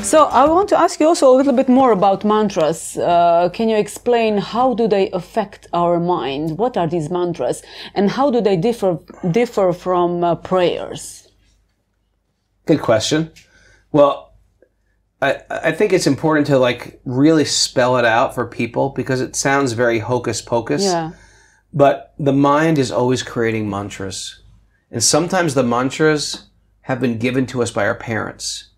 So I want to ask you also a little bit more about mantras. Can you explain how do they affect our mind? What are these mantras, and how do they differ from prayers? Good question. Well, I think it's important to like really spell it out for people because it sounds very hocus pocus. Yeah. But the mind is always creating mantras. And sometimes the mantras have been given to us by our parents.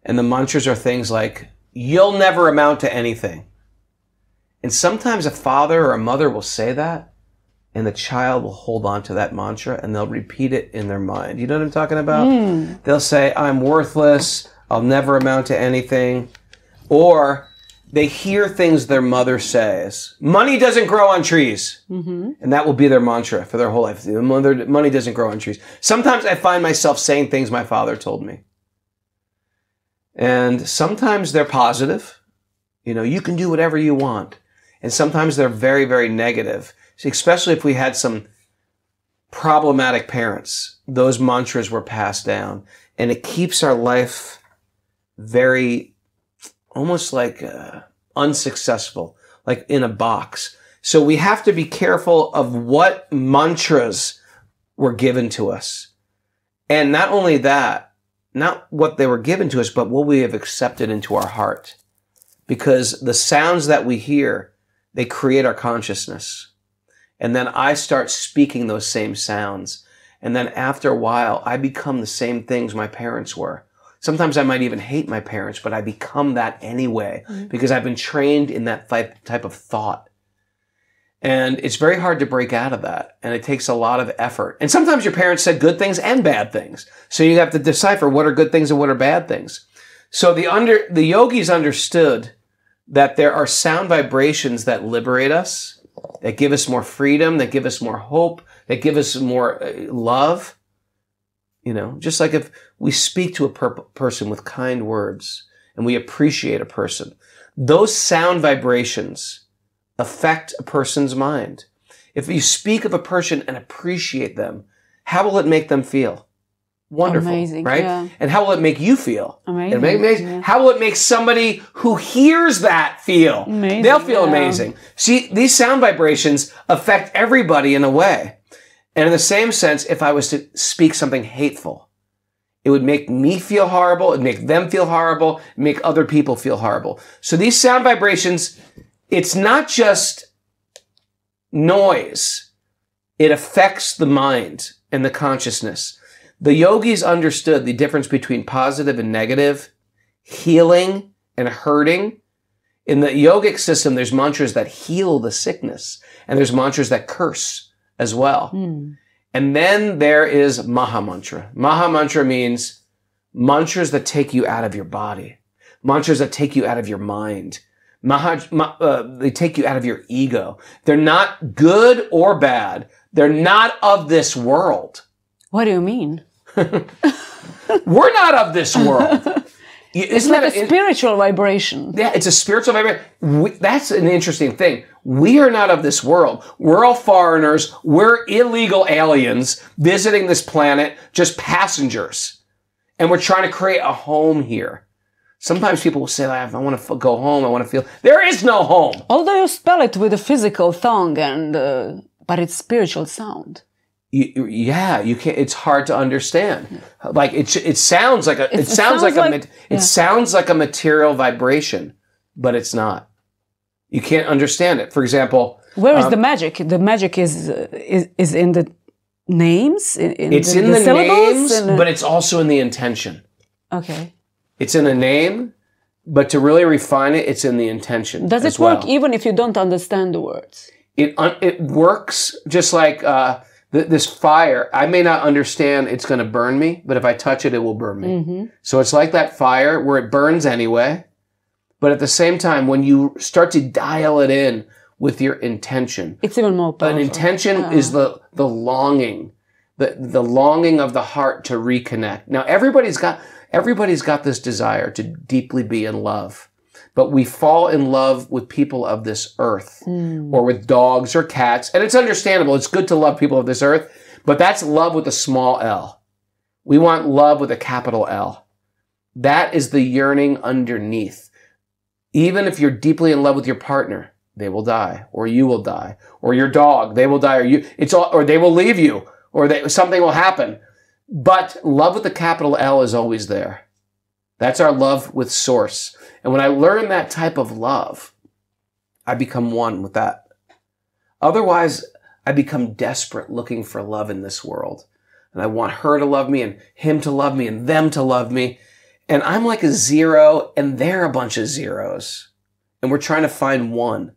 And the mantras are things like, you'll never amount to anything. And sometimes a father or a mother will say that, and the child will hold on to that mantra, and they'll repeat it in their mind. You know what I'm talking about? They'll say, I'm worthless, I'll never amount to anything. Or they hear things their mother says. Money doesn't grow on trees. And that will be their mantra for their whole life. Money doesn't grow on trees. Sometimes I find myself saying things my father told me. And sometimes they're positive. You know, you can do whatever you want. And sometimes they're very, very negative. Especially if we had some problematic parents. Those mantras were passed down. And it keeps our life very, almost like unsuccessful, like in a box. So we have to be careful of what mantras were given to us. And not only that, not what they were given to us, but what we have accepted into our heart. Because the sounds that we hear, they create our consciousness. And then I start speaking those same sounds. And then after a while, I become the same things my parents were. Sometimes I might even hate my parents, but I become that anyway because I've been trained in that type of thought. And it's very hard to break out of that. And it takes a lot of effort. And sometimes your parents said good things and bad things. So you have to decipher what are good things and what are bad things. So the yogis understood that there are sound vibrations that liberate us, that give us more freedom, that give us more hope, that give us more love. You know, just like if we speak to a person with kind words and we appreciate a person, those sound vibrations affect a person's mind. If you speak of a person and appreciate them, how will it make them feel? Wonderful, amazing, right? Yeah. And how will it make you feel? Amazing. Yeah. How will it make somebody who hears that feel? Amazing, They'll feel amazing. See, these sound vibrations affect everybody in a way. And in the same sense, if I was to speak something hateful, it would make me feel horrible, it'd make them feel horrible, make other people feel horrible. So these sound vibrations, it's not just noise. It affects the mind and the consciousness. The yogis understood the difference between positive and negative, healing and hurting. In the yogic system, there's mantras that heal the sickness, and there's mantras that curse as well. And then there is Maha Mantra. Maha Mantra means mantras that take you out of your body, mantras that take you out of your mind. They take you out of your ego. They're not good or bad. They're not of this world. What do you mean? We're not of this world. It's like a spiritual vibration. Yeah, it's a spiritual vibration. That's an interesting thing. We are not of this world. We're all foreigners. We're illegal aliens visiting this planet, just passengers. And we're trying to create a home here. Sometimes people will say, I want to go home, I want to feel... There is no home! Although you spell it with a physical tongue, but it's spiritual sound. Yeah, you can't. It's hard to understand. Like it sounds like a material vibration, but it's not. You can't understand it. For example, where is the magic? The magic is in the names. It's in the names, but it's also in the intention. Okay. It's in the name, but to really refine it, it's in the intention. Does it work even if you don't understand the words? It works just like. This fire, I may not understand it's going to burn me, but if I touch it, it will burn me. So it's like that fire where it burns anyway. But at the same time, when you start to dial it in with your intention. It's even more powerful. An intention is the longing, the longing of the heart to reconnect. Now, everybody's got this desire to deeply be in love. But we fall in love with people of this earth or with dogs or cats. And it's understandable. It's good to love people of this earth. But that's love with a small L. We want love with a capital L. That is the yearning underneath. Even if you're deeply in love with your partner, they will die, or you will die, or your dog, they will die, or they will leave you, or something will happen. But love with the capital L is always there. That's our love with Source. And when I learn that type of love, I become one with that. Otherwise, I become desperate looking for love in this world. And I want her to love me, and him to love me, and them to love me. And I'm like a zero, and they're a bunch of zeros. And we're trying to find one.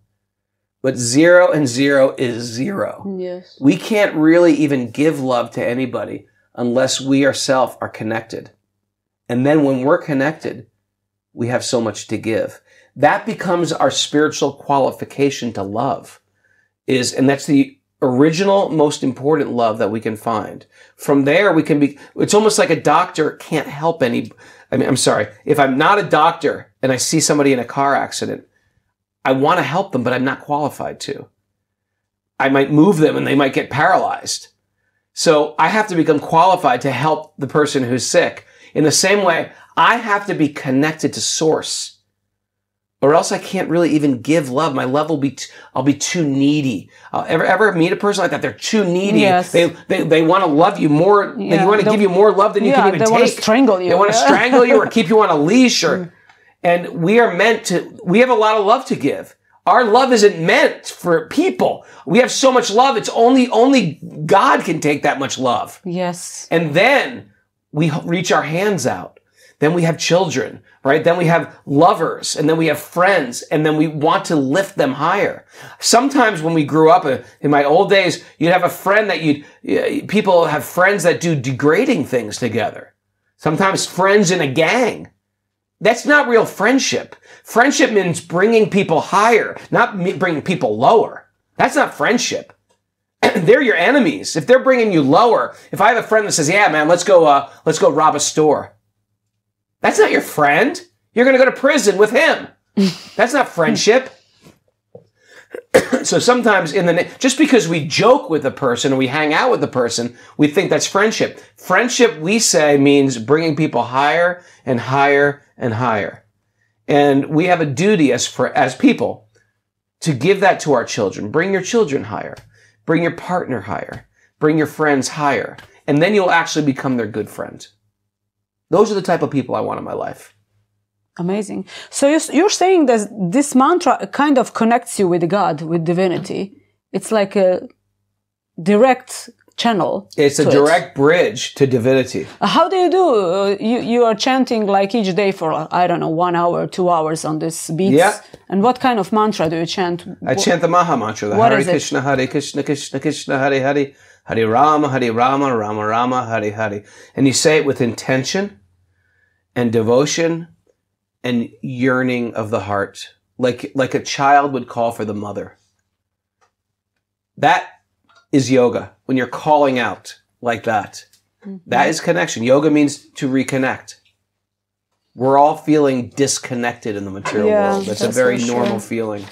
But 0 and 0 is 0. Yes. We can't really even give love to anybody unless we ourselves are connected. And then when we're connected, we have so much to give. That becomes our spiritual qualification to love. And that's the original, most important love that we can find. From there, we can be, it's almost like a doctor can't help I'm sorry, if I'm not a doctor and I see somebody in a car accident, I want to help them, but I'm not qualified to. I might move them and they might get paralyzed. So I have to become qualified to help the person who's sick. In the same way, I have to be connected to Source, or else I can't really even give love. My love will be, I'll be too needy. Ever meet a person like that? They're too needy. Yes. They want to love you more. Yeah, they want to give you more love than you can even take. They want to strangle you. They want to strangle you or keep you on a leash. And we are meant to, we have a lot of love to give. Our love isn't meant for people. We have so much love. It's only God can take that much love. Yes. And then we reach our hands out. Then we have children, right? Then we have lovers, and then we have friends, and then we want to lift them higher. Sometimes when we grew up, in my old days, you'd have a friend that people have friends that do degrading things together. Sometimes friends in a gang. That's not real friendship. Friendship means bringing people higher, not bringing people lower. That's not friendship. They're your enemies. If they're bringing you lower, if I have a friend that says, yeah, man, let's go rob a store. That's not your friend. You're going to go to prison with him. That's not friendship. So sometimes just because we joke with a person or we hang out with a person, we think that's friendship. Friendship, we say, means bringing people higher and higher and higher. And we have a duty as people to give that to our children. Bring your children higher. Bring your partner higher. Bring your friends higher. And then you'll actually become their good friend. Those are the type of people I want in my life. Amazing. So you're saying that this mantra kind of connects you with God, with divinity. It's like a direct channel. It's a direct bridge to divinity. How do you do? You are chanting like each day for, I don't know, 1 hour, 2 hours on this beats. Yeah. And what kind of mantra do you chant? I chant the Maha Mantra, the What Hare is it? Krishna, Hare Krishna, Krishna Krishna, Hare Hare, Hare Rama, Rama Rama, Hare Hare. And you say it with intention and devotion and yearning of the heart, like a child would call for the mother. That is yoga, when you're calling out like that. Mm-hmm. That is connection. Yoga means to reconnect. We're all feeling disconnected in the material world. That's a very normal feeling.